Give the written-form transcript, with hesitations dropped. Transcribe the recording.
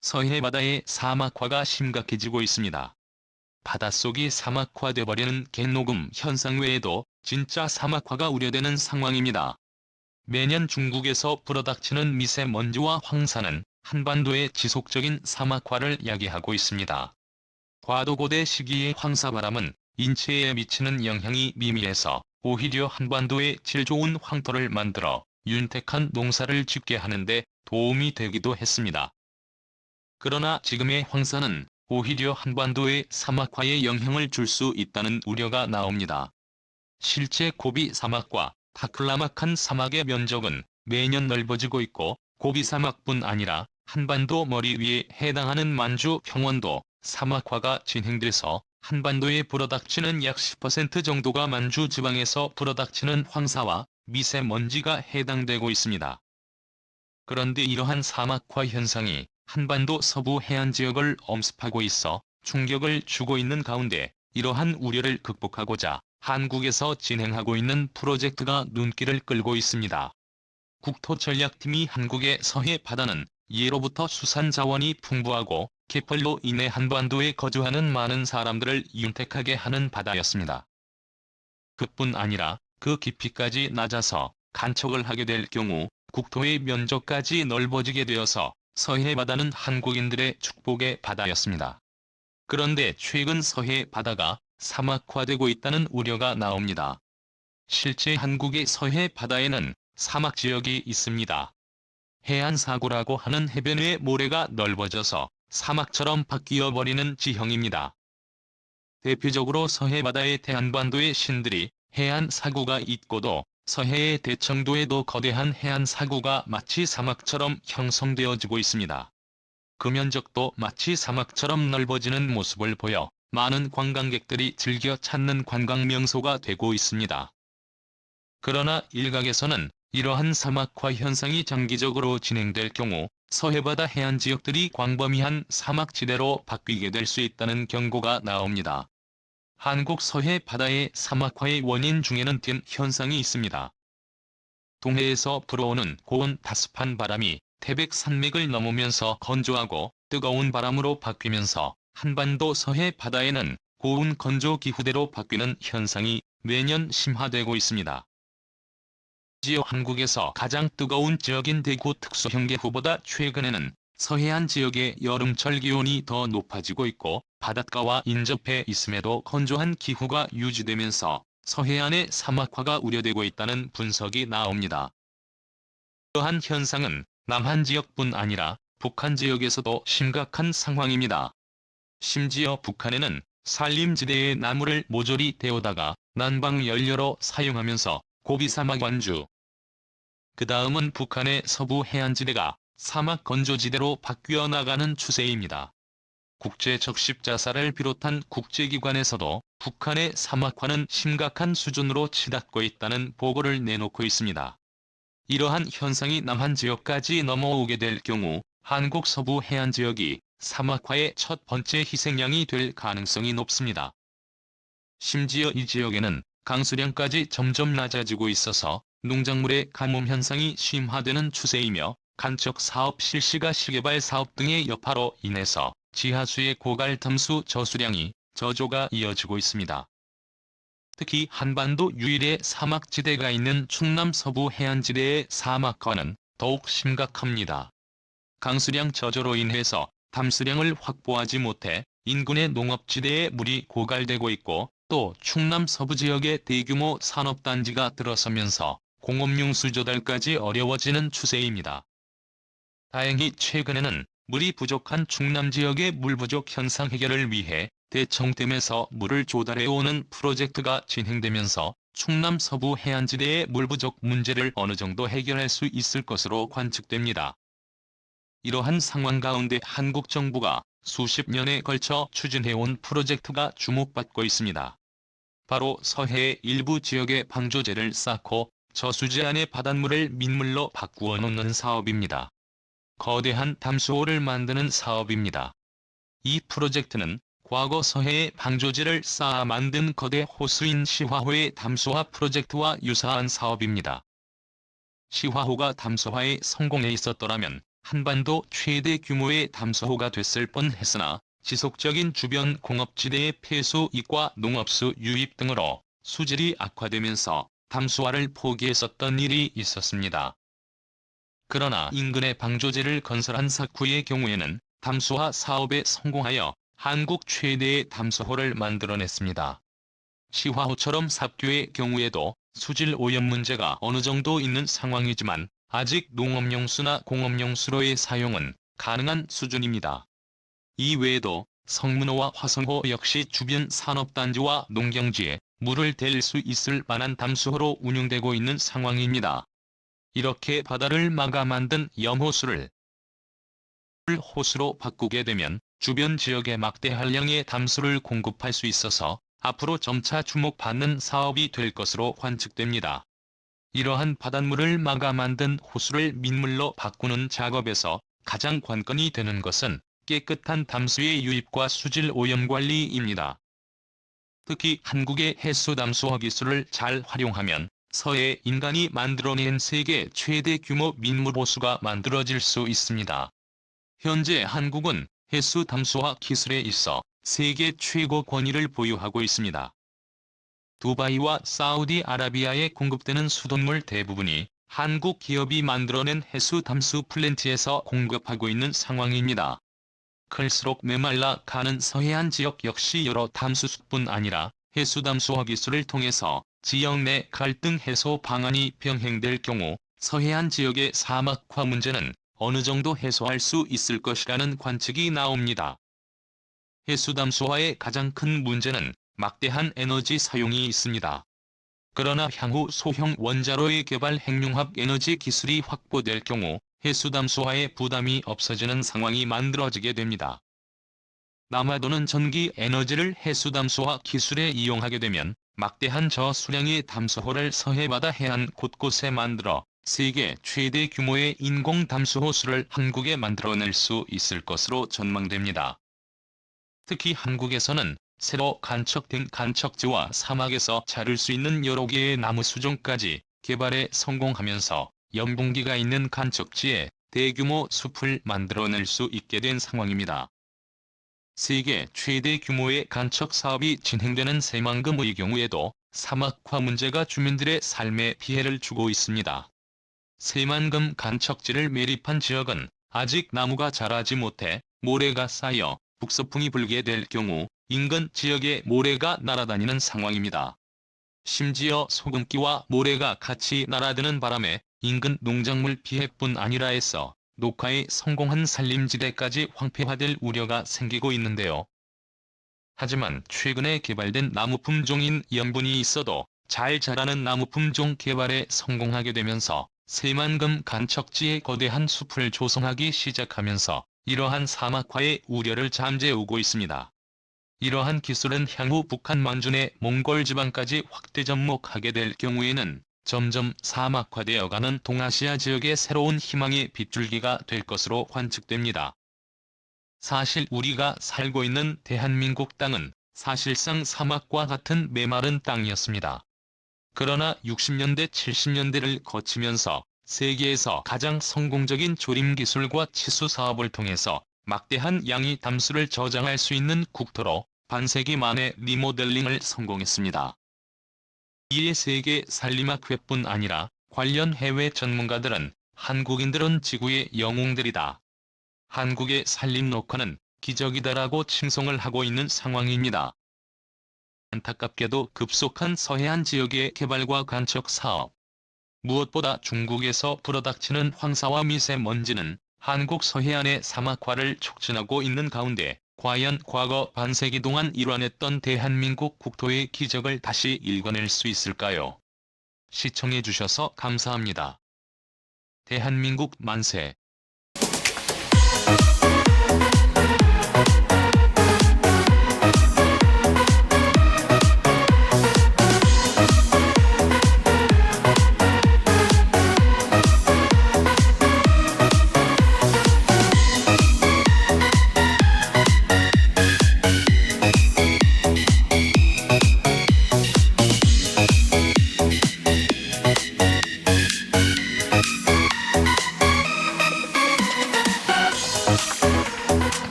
서해 바다의 사막화가 심각해지고 있습니다. 바닷속이 사막화돼버리는 갯녹음 현상 외에도 진짜 사막화가 우려되는 상황입니다. 매년 중국에서 불어닥치는 미세먼지와 황사는 한반도의 지속적인 사막화를 야기하고 있습니다. 과도고대 시기의 황사바람은 인체에 미치는 영향이 미미해서 오히려 한반도에 질 좋은 황토를 만들어 윤택한 농사를 짓게 하는데 도움이 되기도 했습니다. 그러나 지금의 황사는 오히려 한반도의 사막화에 영향을 줄 수 있다는 우려가 나옵니다. 실제 고비 사막과 타클라마칸 사막의 면적은 매년 넓어지고 있고 고비 사막뿐 아니라 한반도 머리 위에 해당하는 만주 평원도 사막화가 진행돼서 한반도에 불어닥치는 약 10% 정도가 만주 지방에서 불어닥치는 황사와 미세먼지가 해당되고 있습니다. 그런데 이러한 사막화 현상이 한반도 서부 해안 지역을 엄습하고 있어 충격을 주고 있는 가운데 이러한 우려를 극복하고자 한국에서 진행하고 있는 프로젝트가 눈길을 끌고 있습니다. 국토전략팀이 한국의 서해 바다는 예로부터 수산 자원이 풍부하고 개펄로 인해 한반도에 거주하는 많은 사람들을 윤택하게 하는 바다였습니다. 그뿐 아니라 그 깊이까지 낮아서 간척을 하게 될 경우 국토의 면적까지 넓어지게 되어서 서해 바다는 한국인들의 축복의 바다였습니다. 그런데 최근 서해 바다가 사막화되고 있다는 우려가 나옵니다. 실제 한국의 서해 바다에는 사막 지역이 있습니다. 해안사고라고 하는 해변의 모래가 넓어져서 사막처럼 바뀌어 버리는 지형입니다. 대표적으로 서해 바다의 대한반도의 신들이 해안사구가 있고도 서해의 대청도에도 거대한 해안사구가 마치 사막처럼 형성되어지고 있습니다. 그 면적도 마치 사막처럼 넓어지는 모습을 보여 많은 관광객들이 즐겨 찾는 관광명소가 되고 있습니다. 그러나 일각에서는 이러한 사막화 현상이 장기적으로 진행될 경우 서해바다 해안 지역들이 광범위한 사막지대로 바뀌게 될 수 있다는 경고가 나옵니다. 한국 서해 바다의 사막화의 원인 중에는 된 현상이 있습니다. 동해에서 불어오는 고온 다습한 바람이 태백 산맥을 넘으면서 건조하고 뜨거운 바람으로 바뀌면서 한반도 서해 바다에는 고온 건조 기후대로 바뀌는 현상이 매년 심화되고 있습니다. 심지어 한국에서 가장 뜨거운 지역인 대구 특수형계후보다 최근에는 서해안 지역의 여름철 기온이 더 높아지고 있고 바닷가와 인접해 있음에도 건조한 기후가 유지되면서 서해안의 사막화가 우려되고 있다는 분석이 나옵니다. 이러한 현상은 남한 지역뿐 아니라 북한 지역에서도 심각한 상황입니다. 심지어 북한에는 산림지대의 나무를 모조리 데우다가 난방 연료로 사용하면서 고비사막 완주. 그 다음은 북한의 서부 해안지대가 사막 건조지대로 바뀌어 나가는 추세입니다. 국제적십자사를 비롯한 국제기관에서도 북한의 사막화는 심각한 수준으로 치닫고 있다는 보고를 내놓고 있습니다. 이러한 현상이 남한 지역까지 넘어오게 될 경우 한국 서부 해안 지역이 사막화의 첫 번째 희생양이 될 가능성이 높습니다. 심지어 이 지역에는 강수량까지 점점 낮아지고 있어서 농작물의 가뭄 현상이 심화되는 추세이며 간척 사업 실시가 시개발 사업 등의 여파로 인해서 지하수의 고갈 담수 저수량이 저조가 이어지고 있습니다. 특히 한반도 유일의 사막지대가 있는 충남 서부 해안지대의 사막화는 더욱 심각합니다. 강수량 저조로 인해서 담수량을 확보하지 못해 인근의 농업지대에 물이 고갈되고 있고 또 충남 서부 지역에 대규모 산업단지가 들어서면서 공업용수 조달까지 어려워지는 추세입니다. 다행히 최근에는 물이 부족한 충남 지역의 물 부족 현상 해결을 위해 대청댐에서 물을 조달해오는 프로젝트가 진행되면서 충남 서부 해안지대의 물 부족 문제를 어느 정도 해결할 수 있을 것으로 관측됩니다. 이러한 상황 가운데 한국 정부가 수십 년에 걸쳐 추진해온 프로젝트가 주목받고 있습니다. 바로 서해의 일부 지역에 방조제를 쌓고 저수지 안의 바닷물을 민물로 바꾸어 놓는 사업입니다. 거대한 담수호를 만드는 사업입니다. 이 프로젝트는 과거 서해에 방조제를 쌓아 만든 거대 호수인 시화호의 담수화 프로젝트와 유사한 사업입니다. 시화호가 담수화에 성공해 있었더라면 한반도 최대 규모의 담수호가 됐을 뻔했으나 지속적인 주변 공업지대의 폐수 이과 농업수 유입 등으로 수질이 악화되면서 담수화를 포기했었던 일이 있었습니다. 그러나 인근에 방조제를 건설한 사쿠의 경우에는 담수화 사업에 성공하여 한국 최대의 담수호를 만들어냈습니다. 시화호처럼 삽교의 경우에도 수질 오염 문제가 어느 정도 있는 상황이지만 아직 농업용수나 공업용수로의 사용은 가능한 수준입니다. 이 외에도 성문호와 화성호 역시 주변 산업단지와 농경지에 물을 댈 수 있을 만한 담수호로 운영되고 있는 상황입니다. 이렇게 바다를 막아 만든 염호수를 호수로 바꾸게 되면 주변 지역에 막대한량의 담수를 공급할 수 있어서 앞으로 점차 주목받는 사업이 될 것으로 관측됩니다. 이러한 바닷물을 막아 만든 호수를 민물로 바꾸는 작업에서 가장 관건이 되는 것은 깨끗한 담수의 유입과 수질 오염 관리입니다. 특히 한국의 해수 담수화 기술을 잘 활용하면 서해 인간이 만들어낸 세계 최대 규모 민물 호수가 만들어질 수 있습니다. 현재 한국은 해수 담수화 기술에 있어 세계 최고 권위를 보유하고 있습니다. 두바이와 사우디아라비아에 공급되는 수돗물 대부분이 한국 기업이 만들어낸 해수 담수 플랜트에서 공급하고 있는 상황입니다. 클수록 메말라 가는 서해안 지역 역시 여러 담수수뿐 아니라 해수 담수화 기술을 통해서 지역 내 갈등 해소 방안이 병행될 경우 서해안 지역의 사막화 문제는 어느 정도 해소할 수 있을 것이라는 관측이 나옵니다. 해수 담수화의 가장 큰 문제는 막대한 에너지 사용이 있습니다. 그러나 향후 소형 원자로의 개발 핵융합 에너지 기술이 확보될 경우 해수 담수화의 부담이 없어지는 상황이 만들어지게 됩니다. 남아도는 전기 에너지를 해수 담수화 기술에 이용하게 되면 막대한 저수량의 담수호를 서해바다 해안 곳곳에 만들어 세계 최대 규모의 인공 담수호수를 한국에 만들어낼 수 있을 것으로 전망됩니다. 특히 한국에서는 새로 간척된 간척지와 사막에서 자를 수 있는 여러 개의 나무 수종까지 개발에 성공하면서 연분기가 있는 간척지에 대규모 숲을 만들어낼 수 있게 된 상황입니다. 세계 최대 규모의 간척 사업이 진행되는 새만금의 경우에도 사막화 문제가 주민들의 삶에 피해를 주고 있습니다. 새만금 간척지를 매립한 지역은 아직 나무가 자라지 못해 모래가 쌓여 북서풍이 불게 될 경우 인근 지역에 모래가 날아다니는 상황입니다. 심지어 소금기와 모래가 같이 날아드는 바람에 인근 농작물 피해뿐 아니라 해서 녹화에 성공한 산림지대까지 황폐화될 우려가 생기고 있는데요. 하지만 최근에 개발된 나무 품종인 연분이 있어도 잘 자라는 나무 품종 개발에 성공하게 되면서 새만금 간척지에 거대한 숲을 조성하기 시작하면서 이러한 사막화의 우려를 잠재우고 있습니다. 이러한 기술은 향후 북한 만준의 몽골 지방까지 확대 접목하게 될 경우에는 점점 사막화되어가는 동아시아 지역의 새로운 희망의 빗줄기가 될 것으로 관측됩니다. 사실 우리가 살고 있는 대한민국 땅은 사실상 사막과 같은 메마른 땅이었습니다. 그러나 60년대 70년대를 거치면서 세계에서 가장 성공적인 조림 기술과 치수 사업을 통해서 막대한 양의 담수를 저장할 수 있는 국토로 반세기 만에 리모델링을 성공했습니다. 이에 세계 산림학회뿐 아니라 관련 해외 전문가들은 한국인들은 지구의 영웅들이다. 한국의 산림 녹화는 기적이다라고 칭송을 하고 있는 상황입니다. 안타깝게도 급속한 서해안 지역의 개발과 간척 사업, 무엇보다 중국에서 불어닥치는 황사와 미세먼지는 한국 서해안의 사막화를 촉진하고 있는 가운데 과연 과거 반세기 동안 일환했던 대한민국 국토의 기적을 다시 읽어낼 수 있을까요? 시청해주셔서 감사합니다. 대한민국 만세!